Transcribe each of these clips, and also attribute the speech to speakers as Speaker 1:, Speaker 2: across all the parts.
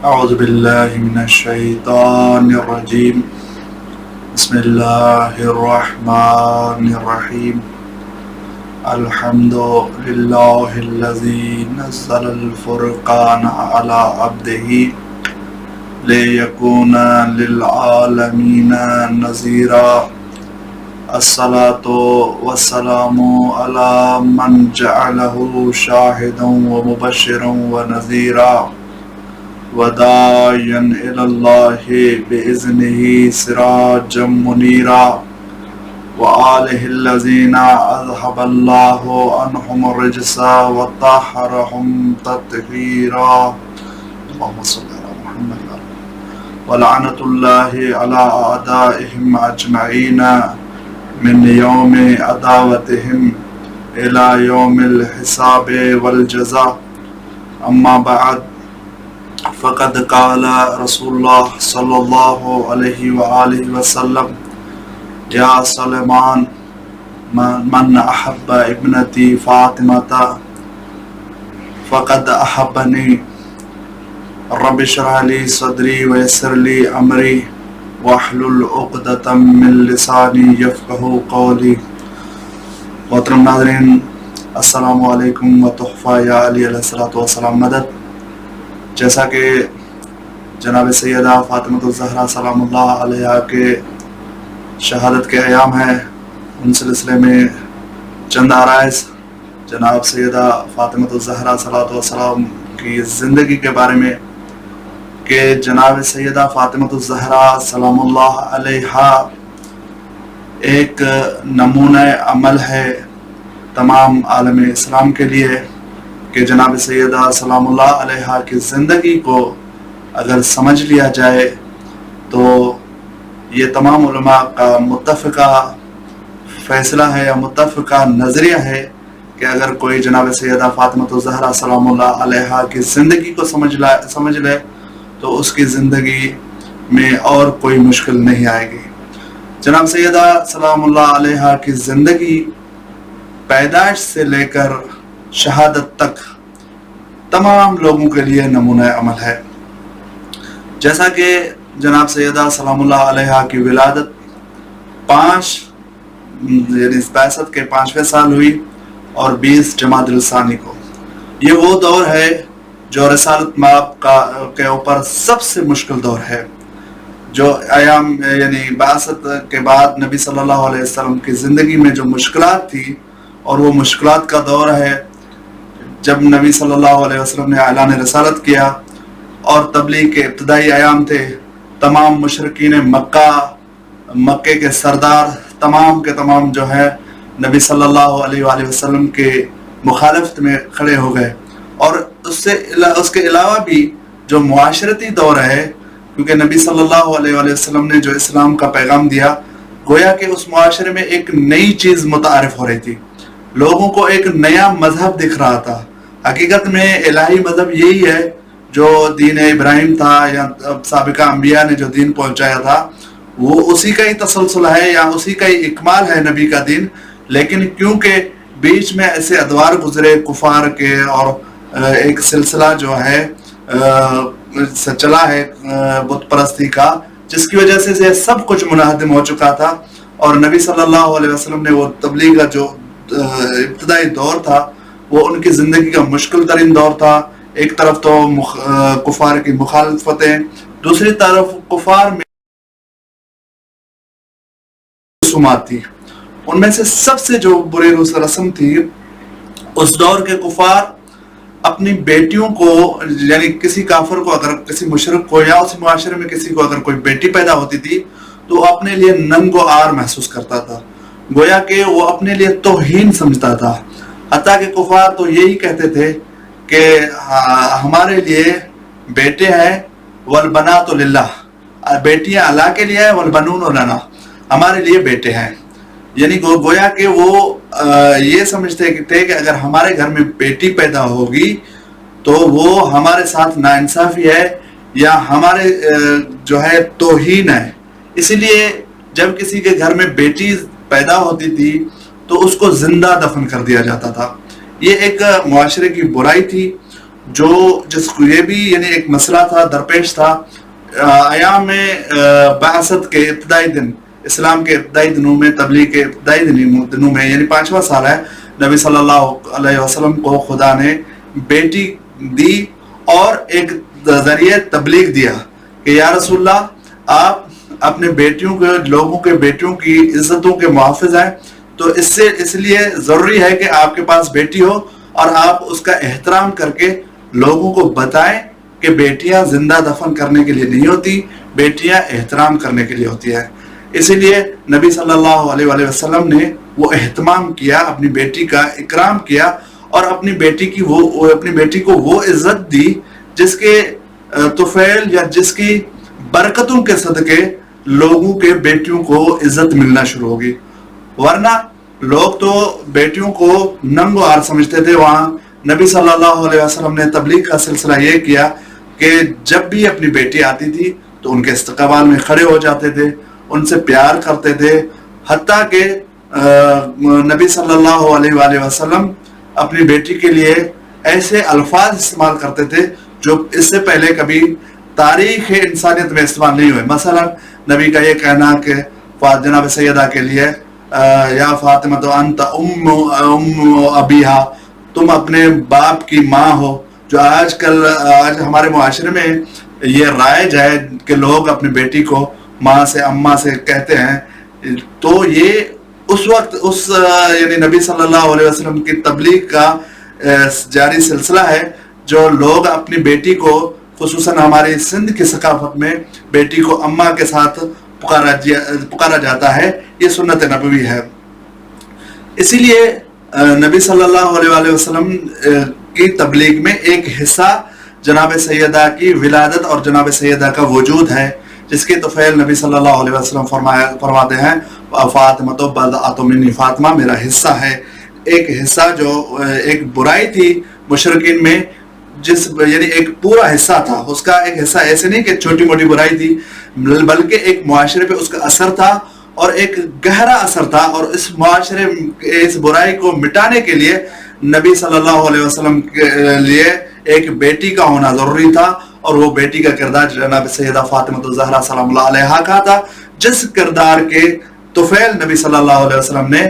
Speaker 1: اعوذ باللہ من الشیطان الرجیم بسم اللہ الرحمن الرحیم الحمد للہ الذی نزل الفرقان علی عبدہ لیکون للعالمین نذیرا الصلاة والسلام علی من جعلہ شاہدا ومبشرا ونذیرا وداعیا الی اللہ بإذنہ سراجا منیرا وآلہ الذین اذھب اللہ عنہم الرجس وطہرہم تطہیرا اللہم صلی علی محمد ولعنۃ اللہ علی اعدائہم اجمعین من یوم عداوتہم الی یوم الحساب والجزاء اما بعد فقد قال رسول اللہ صلی اللہ علیہ وآلہ وسلم یا سلیمان من احب ابنتی فاطمہ فقد احبنی رب اشرح لی صدری ویسر لی امری واحلل عقدۃ من لسانی یفقہوا قولی۔ محترم ناظرین، السلام علیکم و تحفہ یا علی علیہ الصلوۃ والسلام مدد۔ جیسا کہ جناب سیدہ فاطمۃ الزہرا سلام اللہ علیہا کے شہادت کے ایام ہیں، ان سلسلے میں چند آرائز جناب سیدہ فاطمۃ الزہرا صلوات والسلام کی زندگی کے بارے میں کہ جناب سیدہ فاطمۃ الزہرا سلام اللہ علیہا ایک نمونہ عمل ہے تمام عالم اسلام کے لیے کہ جناب سیدہ سلام اللہ علیہا کی زندگی کو اگر سمجھ لیا جائے تو یہ تمام علماء کا متفقہ فیصلہ ہے یا متفقہ نظریہ ہے کہ اگر کوئی جناب سیدہ فاطمۃ الزہرا سلام اللہ علیہا کی زندگی کو سمجھ لے تو اس کی زندگی میں اور کوئی مشکل نہیں آئے گی۔ جناب سیدہ سلام اللہ علیہا کی زندگی پیدائش سے لے کر شہادت تک تمام لوگوں کے لیے نمونہ عمل ہے۔ جیسا کہ جناب سیدہ سلام اللہ علیہا کی ولادت 5 یعنی بعثت کے 5ویں سال ہوئی اور 20 جمادی الثانی کو۔ یہ وہ دور ہے جو رسالت مآب کے اوپر سب سے مشکل دور ہے، جو ایام یعنی بعثت کے بعد نبی صلی اللہ علیہ وسلم کی زندگی میں جو مشکلات تھی، اور وہ مشکلات کا دور ہے جب نبی صلی اللہ علیہ وسلم نے اعلان رسالت کیا اور تبلیغ کے ابتدائی ایام تھے۔ تمام مشرکین مکے کے سردار تمام کے تمام جو ہے نبی صلی اللہ علیہ وآلہ وسلم کے مخالفت میں کھڑے ہو گئے، اور اس کے علاوہ بھی جو معاشرتی دور ہے، کیونکہ نبی صلی اللہ علیہ وآلہ وسلم نے جو اسلام کا پیغام دیا، گویا کہ اس معاشرے میں ایک نئی چیز متعارف ہو رہی تھی، لوگوں کو ایک نیا مذہب دکھ رہا تھا۔ حقیقت میں الہی مذہب یہی ہے جو دین ابراہیم تھا یا سابقہ انبیاء نے جو دین پہنچایا تھا، وہ اسی کا ہی تسلسل ہے یا اسی کا ہی اکمال ہے نبی کا دین، لیکن کیونکہ بیچ میں ایسے ادوار گزرے کفار کے اور ایک سلسلہ جو ہے چلا ہے بت پرستی کا، جس کی وجہ سے یہ سب کچھ منہدم ہو چکا تھا، اور نبی صلی اللہ علیہ وسلم نے وہ تبلیغ کا جو ابتدائی دور تھا وہ ان کی زندگی کا مشکل ترین دور تھا۔ ایک طرف تو کفار کی مخالفتیں، دوسری طرف کفار میں رسومات تھی۔ ان میں سے سب سے جو بری رسم تھی، اس دور کے کفار اپنی بیٹیوں کو یعنی کسی کافر کو، اگر کسی مشرک کو یا اس معاشرے میں کسی کو اگر کوئی بیٹی پیدا ہوتی تھی تو اپنے لیے ننگ و عار محسوس کرتا تھا، گویا کہ وہ اپنے لیے توہین سمجھتا تھا۔ حتیٰ کہ کفار تو یہی کہتے تھے کہ ہمارے لیے بیٹے ہیں، والبنات للہ، بیٹیاں اللہ کے لیے ہیں، والبنون لنا، ہمارے لیے بیٹے ہیں۔ یعنی گویا کہ وہ یہ سمجھتے تھے کہ اگر ہمارے گھر میں بیٹی پیدا ہوگی تو وہ ہمارے ساتھ ناانصافی ہے یا ہمارے جو ہے توہین ہے۔ اسی لیے جب کسی کے گھر میں بیٹی پیدا ہوتی تھی تو اس کو زندہ دفن کر دیا جاتا تھا۔ یہ ایک معاشرے کی برائی تھی۔ جس کو یہ بھی یعنی ایک مسئلہ تھا، درپیش تھا ایام بعثت کے ابتدائی دن، اسلام کے ابتدائی دنوں میں، تبلیغ کے ابتدائی دنوں میں، یعنی 5واں سال ہے، نبی صلی اللہ علیہ وسلم کو خدا نے بیٹی دی اور ایک ذریعہ تبلیغ دیا کہ یا رسول اللہ آپ اپنے بیٹیوں کے، لوگوں کے بیٹیوں کی عزتوں کے محافظ ہیں، تو اس لیے ضروری ہے کہ آپ کے پاس بیٹی ہو اور آپ اس کا احترام کر کے لوگوں کو بتائیں کہ بیٹیاں زندہ دفن کرنے کے لیے نہیں ہوتی، بیٹیاں احترام کرنے کے لیے ہوتی ہیں۔ اسی لیے نبی صلی اللہ علیہ وآلہ وسلم نے وہ اہتمام کیا، اپنی بیٹی کا اکرام کیا اور اپنی بیٹی کو وہ عزت دی جس کے طفیل یا جس کی برکتوں کے صدقے لوگوں کے بیٹیوں کو عزت ملنا شروع ہوگی۔ ورنہ لوگ تو بیٹیوں کو ننگ و عار سمجھتے تھے۔ وہاں نبی صلی اللہ علیہ وسلم نے تبلیغ کا سلسلہ یہ کیا کہ جب بھی اپنی بیٹی آتی تھی تو ان کے استقبال میں کھڑے ہو جاتے تھے، ان سے پیار کرتے تھے، حتیٰ کہ نبی صلی اللہ علیہ وآلہ وسلم اپنی بیٹی کے لیے ایسے الفاظ استعمال کرتے تھے جو اس سے پہلے کبھی تاریخ انسانیت میں استعمال نہیں ہوئے۔ مثلا نبی کا یہ کہنا کہ جناب سیدہ کے لیے یا فاطمہ تو انت ام ابیہا، تم اپنے باپ کی ماں ہو، جو آج ہمارے معاشرے میں یہ رائج ہے کہ لوگ اپنی بیٹی کو ماں سے، اماں سے کہتے ہیں، تو یہ اس وقت یعنی نبی صلی اللہ علیہ وسلم کی تبلیغ کا جاری سلسلہ ہے، جو لوگ اپنی بیٹی کو، خصوصاً ہماری سندھ کی ثقافت میں بیٹی کو اماں کے ساتھ پکارا جاتا ہے، یہ سنت نبوی ہے۔ اسی لیے نبی صلی اللہ علیہ وآلہ وسلم کی تبلیغ میں ایک حصہ جناب سیدہ کی ولادت اور جناب سیدہ کا وجود ہے، جس کے طفیل نبی صلی اللہ علیہ وسلم فرماتے ہیں فاطمہ تو بضعۃ منی، فاطمہ میرا حصہ ہے۔ ایک حصہ جو ایک برائی تھی مشرکین میں، یعنی ایک پورا حصہ تھا، اس کا ایک حصہ ایسے نہیں کہ چھوٹی موٹی برائی تھی، بلکہ ایک معاشرے پہ اس کا اثر تھا اور ایک گہرا اثر تھا، اور اس معاشرے اس برائی کو مٹانے کے لیے نبی صلی اللہ علیہ وسلم کے لیے ایک بیٹی کا ہونا ضروری تھا، اور وہ بیٹی کا کردار جناب سیدہ فاطمہ الزہرا سلام اللہ علیہا کا تھا، جس کردار کے طفیل نبی صلی اللہ علیہ وسلم نے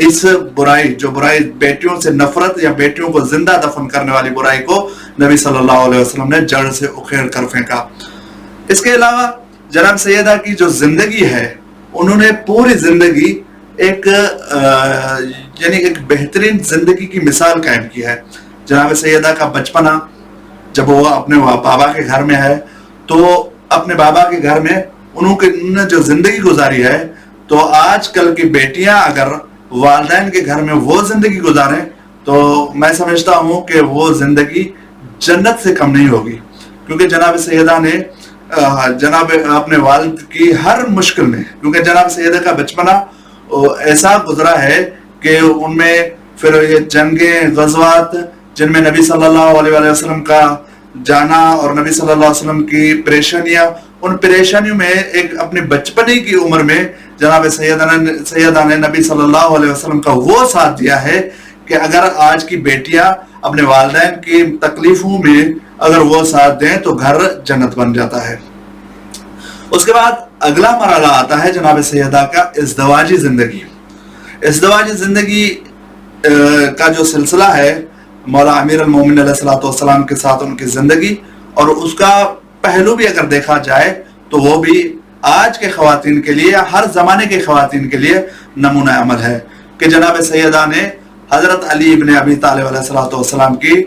Speaker 1: اس برائی، جو برائی بیٹیوں سے نفرت یا بیٹیوں کو زندہ دفن کرنے والی برائی کو نبی صلی اللہ علیہ وسلم نے جڑ سے اکھیڑ کر پھینکا۔ اس کے علاوہ جناب سیدہ کی جو زندگی ہے، انہوں نے پوری زندگی ایک بہترین زندگی کی مثال قائم کی ہے۔ جناب سیدہ کا بچپنا، جب وہ اپنے بابا کے گھر میں ہے، تو اپنے بابا کے گھر میں انہوں نے جو زندگی گزاری ہے، تو آج کل کی بیٹیاں اگر والدین کے گھر میں وہ زندگی گزاریں تو میں سمجھتا ہوں کہ وہ زندگی جنت سے کم نہیں ہوگی، کیونکہ جناب سیدہ نے جناب اپنے والد کی ہر مشکل میں، کیونکہ جناب سیدہ کا بچپنا ایسا گزرا ہے کہ ان میں پھر یہ جنگیں، غزوات، جن میں نبی صلی اللہ علیہ وآلہ وسلم کا جانا اور نبی صلی اللہ علیہ وسلم کی پریشانیاں، ان پریشانیوں میں ایک اپنی بچپنے کی عمر میں جناب سیدہ نے نبی صلی اللہ علیہ وسلم کا وہ ساتھ دیا ہے کہ اگر آج کی بیٹیاں اپنے والدین کی تکلیفوں میں اگر وہ ساتھ دیں تو گھر جنت بن جاتا ہے۔ اس کے بعد اگلا مرحلہ آتا ہے جناب سیدہ کا ازدواجی زندگی۔ ازدواجی زندگی کا جو سلسلہ ہے، مولا امیر المومنین علیہ الصلوۃ والسلام کے ساتھ ان کی زندگی، اور اس کا پہلو بھی اگر دیکھا جائے تو وہ بھی آج کے خواتین کے لیے، ہر زمانے کے خواتین کے لیے نمونہ عمل ہے کہ جناب سیدہ نے حضرت علی ابن ابی طالب علیہ الصلوۃ والسلام کی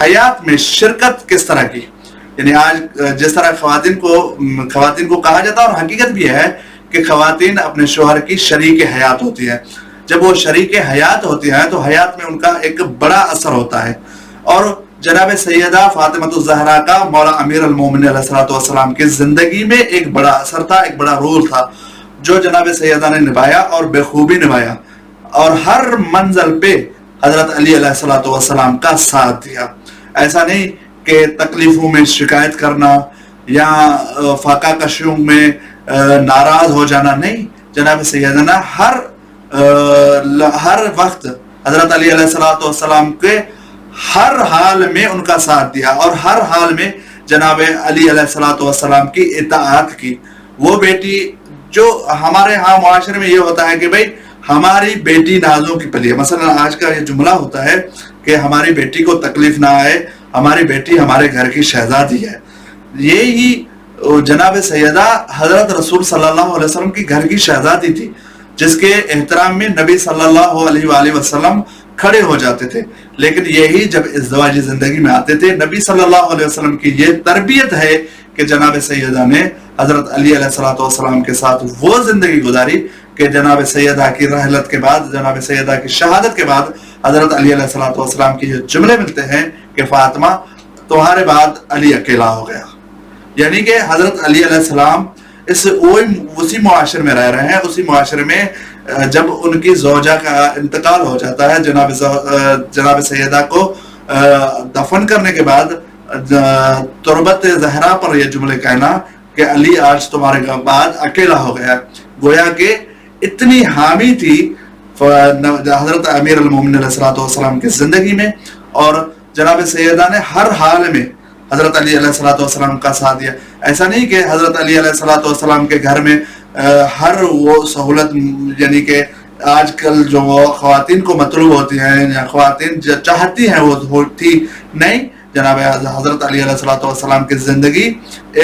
Speaker 1: حیات میں شرکت کس طرح کی۔ یعنی آج جس طرح خواتین کو کہا جاتا ہے، اور حقیقت بھی ہے کہ خواتین اپنے شوہر کی شریک حیات ہوتی ہے۔ جب وہ شریک حیات ہوتی ہیں تو حیات میں ان کا ایک بڑا اثر ہوتا ہے، اور جناب سیدہ فاطمہ الزہرا کا مولا امیر المومنین علیہ الصلوۃ والسلام کی زندگی میں ایک بڑا اثر تھا، ایک بڑا رول تھا، جو جناب سیدہ نے نبھایا اور بخوبی نبھایا، اور ہر منزل پہ حضرت علی علیہ الصلوۃ والسلام کا ساتھ دیا۔ ایسا نہیں کہ تکلیفوں میں شکایت کرنا یا فاقہ کشیوں میں ناراض ہو جانا، نہیں، جناب سیدہ نے ہر وقت حضرت علی علیہ الصلوۃ والسلام کے ہر حال میں ان کا ساتھ دیا اور ہر حال میں جناب علی علیہ الصلوۃ والسلام کی اطاعت کی. وہ بیٹی جو ہمارے ہاں معاشرے میں یہ ہوتا ہے کہ بھئی ہماری بیٹی نازوں کی پلی ہے. مثلا آج کا یہ جملہ ہوتا ہے کہ ہماری بیٹی کو تکلیف نہ آئے، ہماری بیٹی ہمارے گھر کی شہزادی ہے. یہی جناب سیدہ حضرت رسول صلی اللہ علیہ وسلم کی گھر کی شہزادی تھی، جس کے احترام میں نبی صلی اللہ علیہ وآلہ وسلم کھڑے ہو جاتے تھے. لیکن یہی جب ازدواجی زندگی میں آتے تھے، نبی صلی اللہ علیہ وسلم کی یہ تربیت ہے کہ جناب سیدہ نے حضرت علی علیہ الصلوۃ والسلام کے ساتھ وہ زندگی گزاری کہ جناب سیدہ کی رحلت کے بعد، جناب سیدہ کی شہادت کے بعد حضرت علی علیہ الصلوۃ والسلام کی یہ جملے ملتے ہیں کہ فاطمہ تمہارے بعد علی اکیلا ہو گیا. یعنی کہ حضرت علی علیہ السلام اسی معاشرے میں رہ رہے ہیں. اسی معاشرے میں جب ان کی زوجہ کا انتقال ہو جاتا ہے، جناب سیدہ کو دفن کرنے کے بعد تربت زہرا پر یہ جملے کہنا کہ علی آج تمہارے بعد اکیلا ہو گیا، گویا کہ اتنی حامی تھی حضرت امیر المومنین علیہ الصلوۃ والسلام کی زندگی میں. اور جناب سیدہ نے ہر حال میں حضرت علی علیہ الصلوۃ والسلام کا ساتھ دیا. ایسا نہیں کہ حضرت علی علیہ الصلوۃ والسلام کے گھر میں ہر وہ سہولت، یعنی کہ آج کل جو خواتین کو مطلوب ہوتی ہیں یا خواتین چاہتی ہیں وہ تھی نہیں. جناب حضرت علی علیہ الصلوۃ والسلام کی زندگی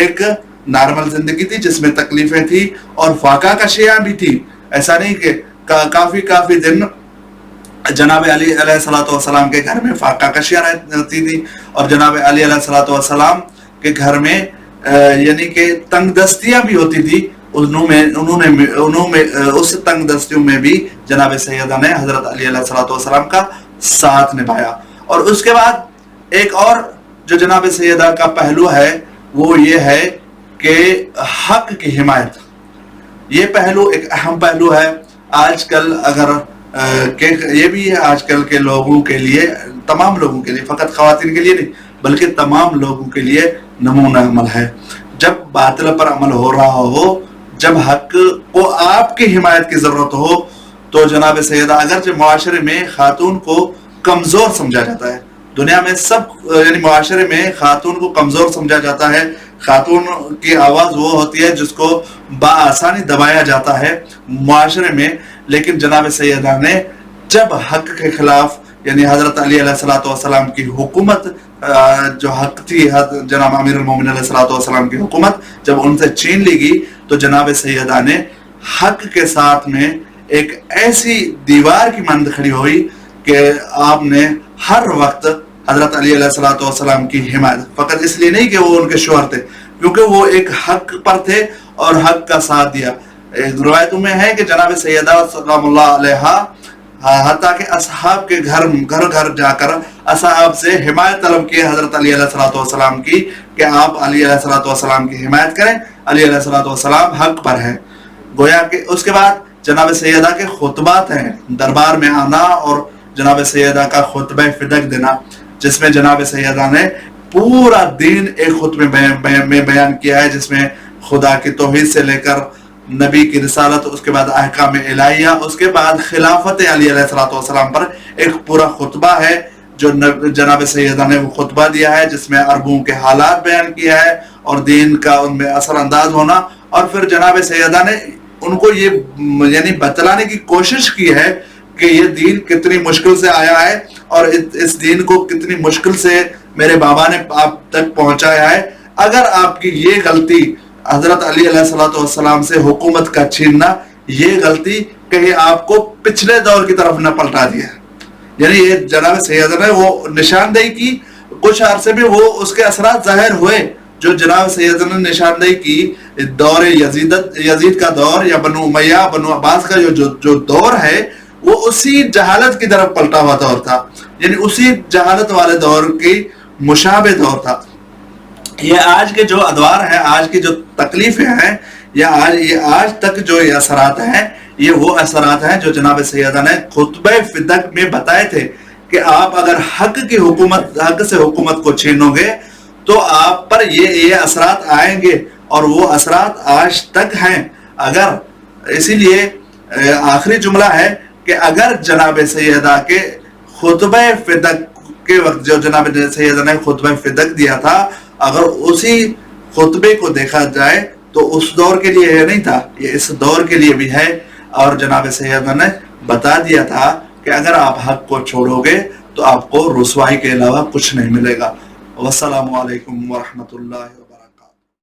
Speaker 1: ایک نارمل زندگی تھی جس میں تکلیفیں تھی اور فاقہ کشیاں بھی تھی. ایسا نہیں کہ کافی دن جناب علی علیہ الصلوۃ والسلام کے گھر میں فاقہ کشیاں رہتی تھی اور جناب علی علیہ الصلوۃ والسلام کے گھر میں یعنی کہ تنگ دستیاں بھی ہوتی تھی. انہوں میں اس تنگ دستیوں میں بھی جناب سیدہ نے حضرت علی علیہ الصلوۃ والسلام کا ساتھ نبھایا. اور اس کے بعد ایک اور جو جناب سیدہ کا پہلو ہے وہ یہ ہے کہ حق کی حمایت. یہ پہلو ایک اہم پہلو ہے. آج کل اگر یہ بھی ہے آج کل کے لوگوں کے لیے، تمام لوگوں کے لیے، فقط خواتین کے لیے نہیں بلکہ تمام لوگوں کے لیے نمونہ عمل ہے. جب باطل پر عمل ہو رہا ہو، جب حق کو آپ کی حمایت کی ضرورت ہو، تو جناب سیدہ اگرچہ معاشرے میں خاتون کو کمزور سمجھا جاتا ہے، دنیا میں یعنی معاشرے میں خاتون کو کمزور سمجھا جاتا ہے. خاتون کی آواز وہ ہوتی ہے جس کو بآسانی دبایا جاتا ہے معاشرے میں. لیکن جناب سیدہ نے جب حق کے خلاف، یعنی حضرت علی علیہ الصلوۃ والسلام کی حکومت جو حق تھی، جناب امیر المومنین علیہ الصلوۃ والسلام کی حکومت جب ان سے چھین لی گئی، تو جناب سیدہ نے حق کے ساتھ میں ایک ایسی دیوار کی مانند کھڑی ہوئی کہ آپ نے ہر وقت حضرت علی علیہ الصلوۃ والسلام کی حمایت، فقط اس لیے نہیں کہ وہ ان کے شوہر تھے، کیونکہ وہ ایک حق پر تھے اور حق کا ساتھ دیا. روایتوں میں ہے کہ جناب سیدہ سلام اللہ علیہا حتیٰ کہ اصحاب کے گھر جا کر اصحاب سے حمایت طلب کی حضرت علی علیہ الصلوۃ والسلام کی کہ آپ علی علیہ الصلوۃ والسلام کی حمایت کریں، علی علیہ الصلوۃ والسلام حق پر ہے. گویا کہ اس کے بعد جناب سیدہ کے خطبات ہیں، دربار میں آنا اور جناب سیدہ کا خطبہ فدق دینا، جس میں جناب سیدہ نے پورا دین ایک خطبے میں بیان کیا ہے، جس میں خدا کی توحید سے لے کر نبی کی رسالت، اس کے بعد احکام الہیہ، اس کے بعد خلافت علی علیہ الصلوۃ والسلام پر ایک پورا خطبہ ہے جو جناب سیدہ نے وہ خطبہ دیا ہے، جس میں عربوں کے حالات بیان کیا ہے اور دین کا ان میں اثر انداز ہونا. اور پھر جناب سیدہ نے ان کو یہ یعنی بتلانے کی کوشش کی ہے کہ یہ دین کتنی مشکل سے آیا ہے اور اس دین کو کتنی مشکل سے میرے بابا نے آپ تک پہنچایا ہے. اگر آپ کی یہ غلطی حضرت علی علیہ الصلوۃ والسلام سے حکومت کا چھیننا، یہ غلطی کہیں آپ کو پچھلے دور کی طرف نہ پلٹا دیا. یعنی یہ جناب سیدہ نے وہ نشاندہی کی، کچھ عرصے میں وہ اس کے اثرات ظاہر ہوئے جو جناب سیدہ نے نشاندہی کی. دور یزید کا دور یا بنو امیہ بنو عباس کا جو دور ہے وہ اسی جہالت کی طرف پلٹا ہوا دور تھا، یعنی اسی جہالت والے دور کی مشابہ دور تھا. یہ آج کے جو ادوار ہیں، آج کی جو تکلیفیں ہیں، یا آج تک جو یہ اثرات ہیں، یہ وہ اثرات ہیں جو جناب سیدہ نے خطبہ فدق میں بتائے تھے کہ آپ اگر حق سے حکومت کو چھینو گے تو آپ پر یہ اثرات آئیں گے، اور وہ اثرات آج تک ہیں. اسی لیے آخری جملہ ہے کہ اگر جناب سیدہ کے خطبہ فدق کے وقت جو جناب سیدنا نے خطبہ فدق دیا تھا، اگر اسی خطبے کو دیکھا جائے تو اس دور کے لیے یہ نہیں تھا، یہ اس دور کے لیے بھی ہے. اور جناب سیدنا نے بتا دیا تھا کہ اگر آپ حق کو چھوڑو گے تو آپ کو رسوائی کے علاوہ کچھ نہیں ملے گا. والسلام علیکم ورحمۃ اللہ.